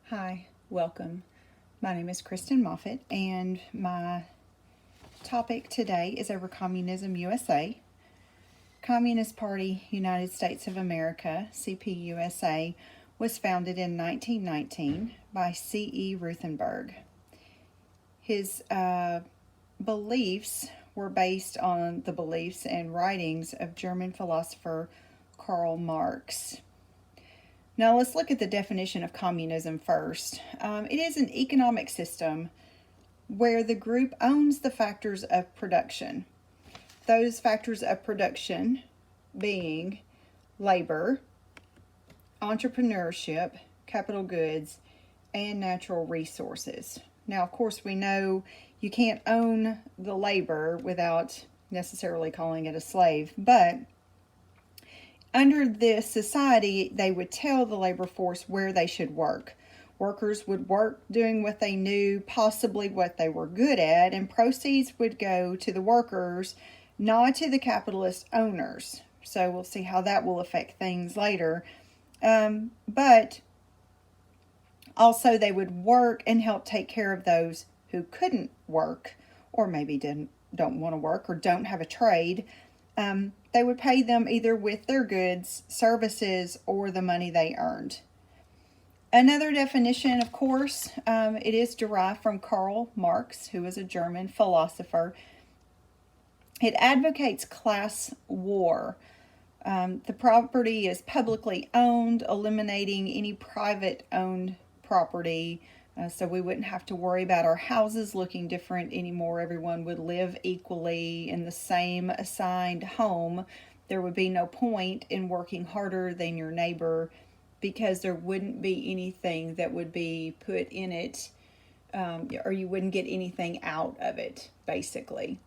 Hi, welcome. My name is Kristen Moffett, and my topic today is over Communism USA. Communist Party United States of America, CPUSA, was founded in 1919 by C.E. Ruthenberg. His beliefs were based on the beliefs and writings of German philosopher Karl Marx. Now let's look at the definition of communism first. It is an economic system where the group owns the factors of production. Those factors of production being labor, entrepreneurship, capital goods, and natural resources. Now, of course, we know you can't own the labor without necessarily calling it a slave, but under this society, they would tell the labor force where they should work. Workers would work doing what they knew, possibly what they were good at, and proceeds would go to the workers, not to the capitalist owners. So we'll see how that will affect things later. But also they would work and help take care of those who couldn't work, or maybe don't want to work or don't have a trade. They would pay them either with their goods, services, or the money they earned. Another definition, of course, it is derived from Karl Marx, who was a German philosopher. It advocates class war. The property is publicly owned, eliminating any private owned property. So we wouldn't have to worry about our houses looking different anymore. Everyone would live equally in the same assigned home. There would be no point in working harder than your neighbor because there wouldn't be anything that would be put in it, or you wouldn't get anything out of it, basically.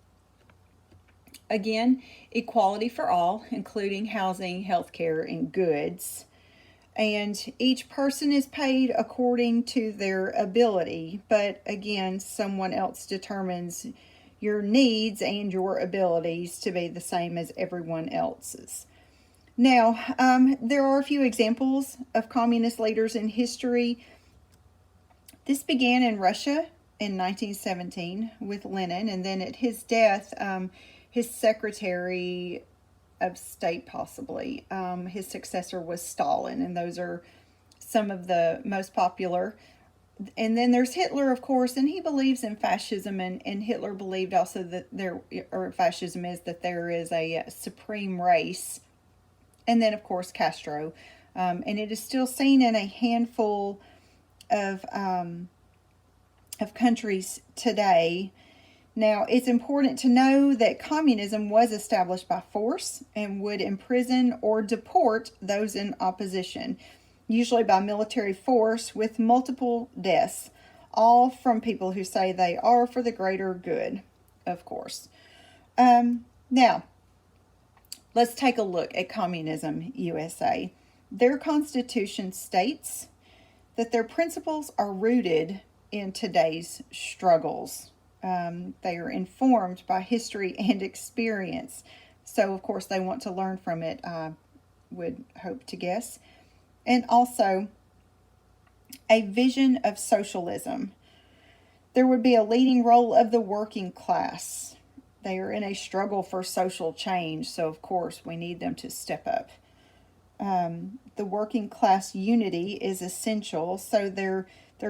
Again, equality for all, including housing, healthcare, and goods. And each person is paid according to their ability, but again, someone else determines your needs and your abilities to be the same as everyone else's. Now, there are a few examples of communist leaders in history. This began in Russia in 1917 with Lenin, and then at his death, his secretary of state, possibly. His successor was Stalin, and those are some of the most popular. And then there's Hitler, of course, and he believes in fascism, and Hitler believed also that fascism is that there is a supreme race. And then, of course, Castro. And it is still seen in a handful of countries today. Now, it's important to know that communism was established by force and would imprison or deport those in opposition, usually by military force with multiple deaths, all from people who say they are for the greater good, of course. Now, let's take a look at Communism USA. Their constitution states that their principles are rooted in today's struggles. They are informed by history and experience. So, of course, they want to learn from it, I would hope to guess. And also, a vision of socialism. There would be a leading role of the working class. They are in a struggle for social change, so, of course, we need them to step up. The working class unity is essential, so they're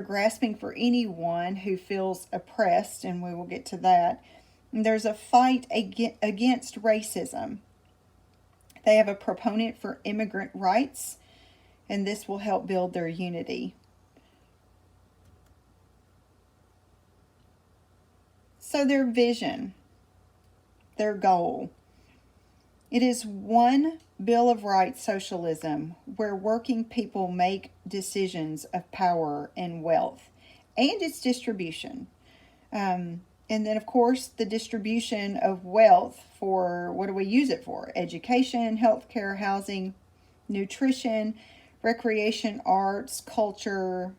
grasping for anyone who feels oppressed, and we will get to that. And there's a fight against racism. They have a proponent for immigrant rights, and this will help build their unity. So their vision, their goal. It is one Bill of Rights socialism where working people make decisions of power and wealth and its distribution. And then, of course, the distribution of wealth for, what do we use it for? Education, healthcare, housing, nutrition, recreation, arts, culture.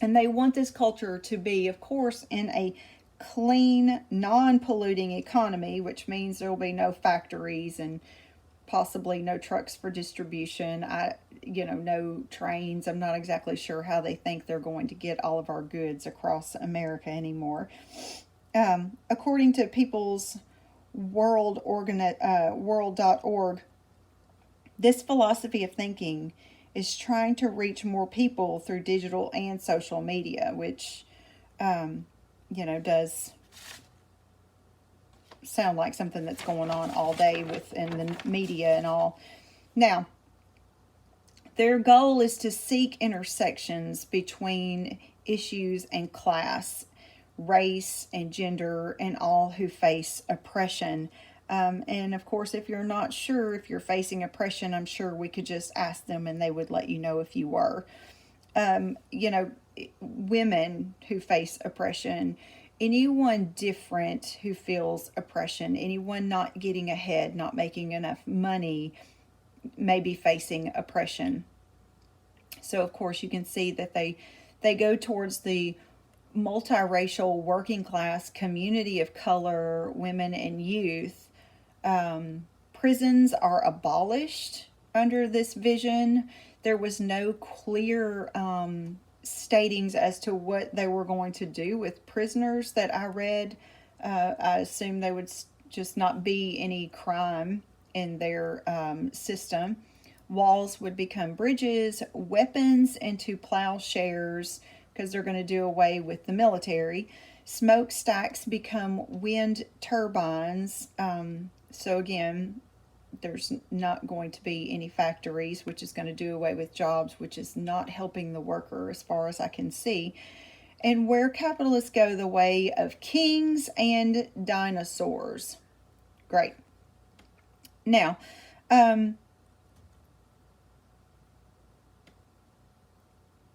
And they want this culture to be, of course, in a clean, non-polluting economy, which means there will be no factories and possibly no trucks for distribution. No trains. I'm not exactly sure how they think they're going to get all of our goods across America anymore. According to People's World.org, this philosophy of thinking is trying to reach more people through digital and social media, which, does sound like something that's going on all day within the media and all. Now, their goal is to seek intersections between issues and class, race and gender, and all who face oppression. And of course, if you're not sure if you're facing oppression, I'm sure we could just ask them and they would let you know if you were. Women who face oppression, anyone different who feels oppression, anyone not getting ahead, not making enough money, may be facing oppression. So of course you can see that they go towards the multiracial, working class, community of color, women and youth. Prisons are abolished under this vision. There was no clear statings as to what they were going to do with prisoners that I read. I assume they would just not be any crime in their system. Walls would become bridges, weapons into plowshares, because they're going to do away with the military. Smokestacks become wind turbines. So again, there's not going to be any factories, which is going to do away with jobs, which is not helping the worker as far as I can see. And where capitalists go the way of kings and dinosaurs. Great. Now,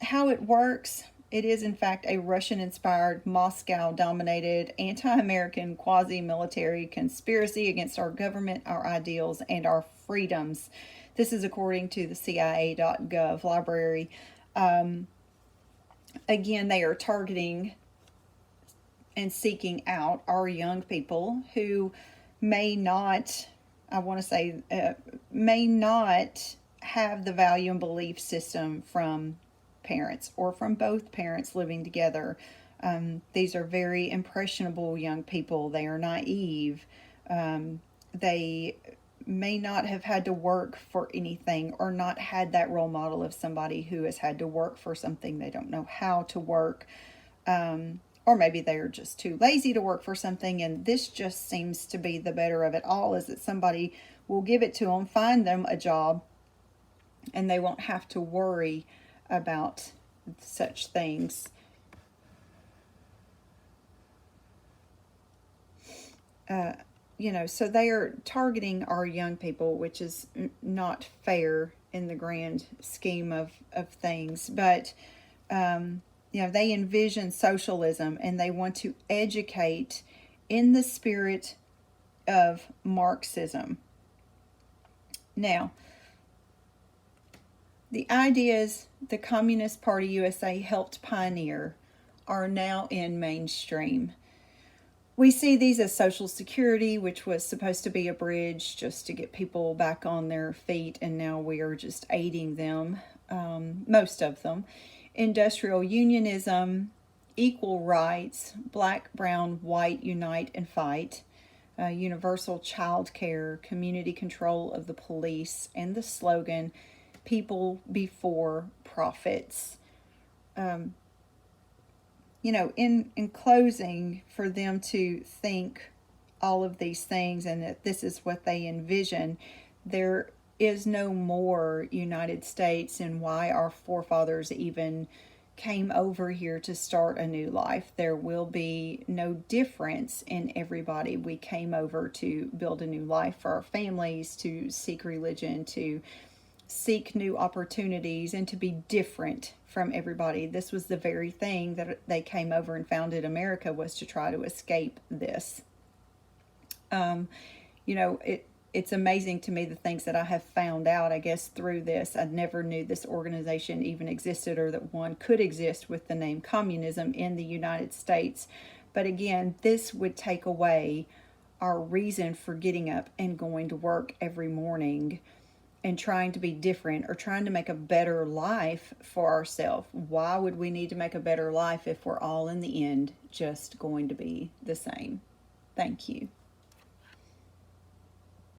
how it works, it is in fact a Russian-inspired, Moscow-dominated, anti-American, quasi-military conspiracy against our government, our ideals, and our freedoms. This is according to the CIA.gov library. Again, they are targeting and seeking out our young people who may not, may not have the value and belief system from parents or from both parents living together. These are very impressionable young people. They are naive. They may not have had to work for anything or not had that role model of somebody who has had to work for something. They don't know how to work. Or maybe they're just too lazy to work for something, and this just seems to be the better of it all, is that somebody will give it to them, find them a job, and they won't have to worry about such things. So they are targeting our young people, which is not fair in the grand scheme of things. But, they envision socialism and they want to educate in the spirit of Marxism. Now, the ideas the Communist Party USA helped pioneer are now in mainstream. We see these as Social Security, which was supposed to be a bridge just to get people back on their feet, and now we are just aiding them, most of them. Industrial unionism, equal rights, black, brown, white, unite and fight, universal child care, community control of the police, and the slogan, people before profits. In closing, for them to think all of these things and that this is what they envision, there is no more United States and why our forefathers even came over here to start a new life. There will be no difference in everybody. We came over to build a new life for our families, to seek religion, to seek new opportunities, and to be different from everybody. This was the very thing that they came over and founded America, was to try to escape this. It's amazing to me the things that I have found out, I guess, through this. I never knew this organization even existed, or that one could exist with the name communism in the United States. But again, this would take away our reason for getting up and going to work every morning and trying to be different or trying to make a better life for ourselves. Why would we need to make a better life if we're all in the end just going to be the same? Thank you.